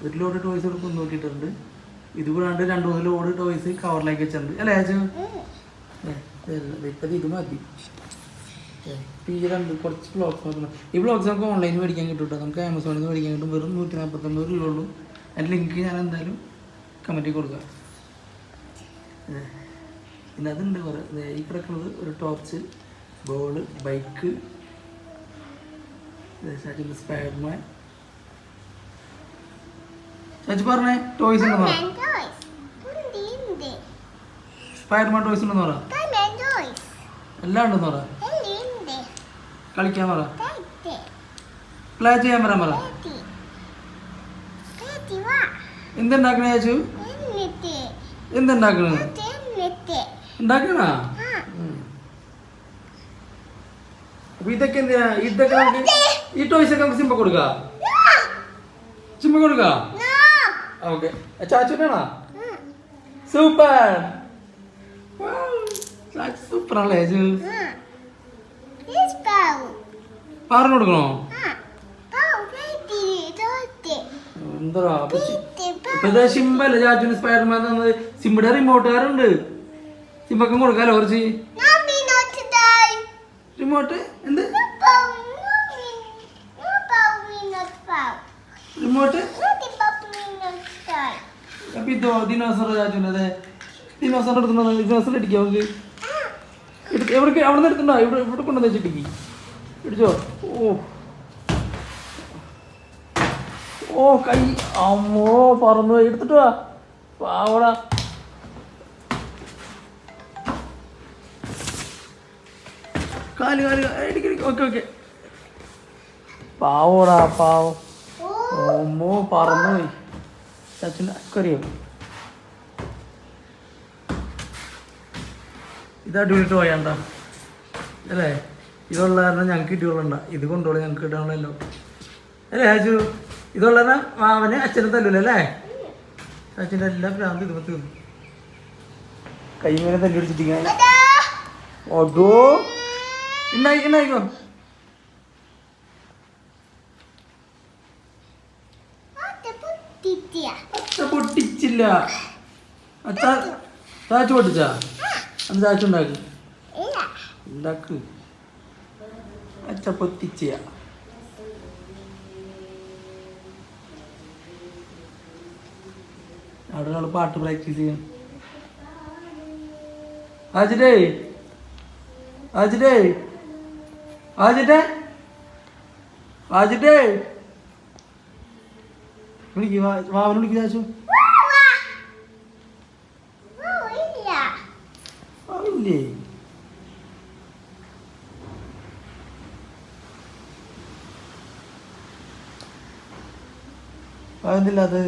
ഒരു load toys കൊടുക്കും നോക്കിയിട്ടുണ്ട്. ഇത് കൂടാണ്ട് 2-3 ലോഡ് ടോയ്സ് കവറിലേക്ക് വെച്ചിട്ടുണ്ട് അല്ലേ ചേച്ചി? ഇപ്പം ഇത് മതി. ഈ കുറച്ച് ബ്ലോഗ്സ് നോക്കണം. ഈ ബ്ലോഗ്സ് നമുക്ക് ഓൺലൈനിൽ മേടിക്കാൻ കിട്ടും കേട്ടോ. നമുക്ക് ആമസോണിൽ നിന്ന് മേടിക്കാൻ കിട്ടും. വെറും 149 ഉള്ളൂ. അതിൻ്റെ ലിങ്ക് ഞാൻ എന്തായാലും കമൻറ്റിൽ കൊടുക്കാം. പിന്നെ അതുണ്ട് കുറേ. ഈ കിടക്കുന്നത് ഒരു ടോർച്ച്, ബോള്, ബൈക്ക്, സ്പൈഡർമാൻ. ചേച്ചി പറഞ്ഞേ ടോയ്സ് ഉണ്ടെന്ന് പറ. സ്പൈഡർമാൻ ടോയ്സ് ഉണ്ടെന്ന് പറ. എല്ലാം ഉണ്ടെന്ന് പറ. കളിക്കാൻ പറ. പ്ലേ ചെയ്യാൻ പറയാൻ പറ. എന്തുണ്ടാക്കണേ ചേച്ചു? എന്തുണ്ടാക്കണ? ഉണ്ടാക്കണ? അപ്പൊ ഇതൊക്കെ എന്തിനാ? ഇതൊക്കെ നമുക്ക് ഈ ടോയ്സ് ഒക്കെ നമുക്ക് സിംബ കൊടുക്ക. സിംബ കൊടുക്ക. ഓക്കെ. ചാച്ചുനാണോ? സൂപ്പർ. സൂപ്പർ ആണല്ലേ ചേച്ചു? പറഞ്ഞു കൊടുക്കണോ? എന്താ ഇപ്പത്തെ സിംബല്ലേ ചാച്ചുന് സ്പൈഡർമാൻ തന്നത്? സിംബയുടെ റിമോട്ടുകാരുണ്ട്. സിംബക്കും കൊടുക്കാലോ കുറച്ച് റിമോട്ട്. എന്ത് റിമോട്ട്? അപ്പൊ ഇതോ ദിനോസർ ചാച്ചുന്? അതെ ദിനോസർ എടുത്തുണ്ടോ? ദിനോസർ ഇടിക്കോ നമുക്ക്? എവിടെ അവിടെ നിന്ന് എടുത്തുണ്ടോ? ഇവിടെ കൊണ്ടുവന്ന് വെച്ചിട്ടിക്ക് ഇടിച്ചോ. ഓ കൈ അമ്മോ പറന്നു പോയി. എടുത്തിട്ട് വാ പാവടാ. കാല് ഓക്കെ ഓക്കെ. പാവോടാ പാവം. അമ്മോ പറന്നു പോയി. ചാച്ചന് അറിയോ? ഇത് അടിപൊളിയിട്ട് പോയാണ്ട അല്ലേ? ഇതുള്ള കാരണം ഞങ്ങൾക്ക് കിട്ടിയോളണ്ട. ഇത് കൊണ്ടുപോയി ഞങ്ങൾക്ക് കിട്ടാണല്ലോ അല്ലേ ചാച്ചു? ഇതുള്ള കാരണം മാവന് അച്ഛനും തല്ലൂല്ലേ അല്ലേ? അച്ഛൻ്റെ എല്ലാ ഭ്രാന്ത് ഇത് തീർന്നു. കൈ മേലെ തല്ലി പിടിച്ചിട്ടിങ്ങനെ ഓടോ ഉണ്ടായിക്കോ. പൊട്ടിച്ചില്ല. അച്ഛാ ചാച്ചു പൊട്ടിച്ചാ? അന്ന് ചാച്ചു ഉണ്ടാക്കി ഉണ്ടാക്ക്. അച്ഛ പൊട്ടിച്ച അവിടെ ഒരാൾ പാട്ട് പ്രാക്ടീസ് ചെയ്യാം. ആജിടേ ആജിടേ ആജിടേ ആജിടേ വിളിക്ക്. വാവനെ വിളിക്ക് ചാച്ചു. ഇല്ലേ അതെന്തില്ല അത്?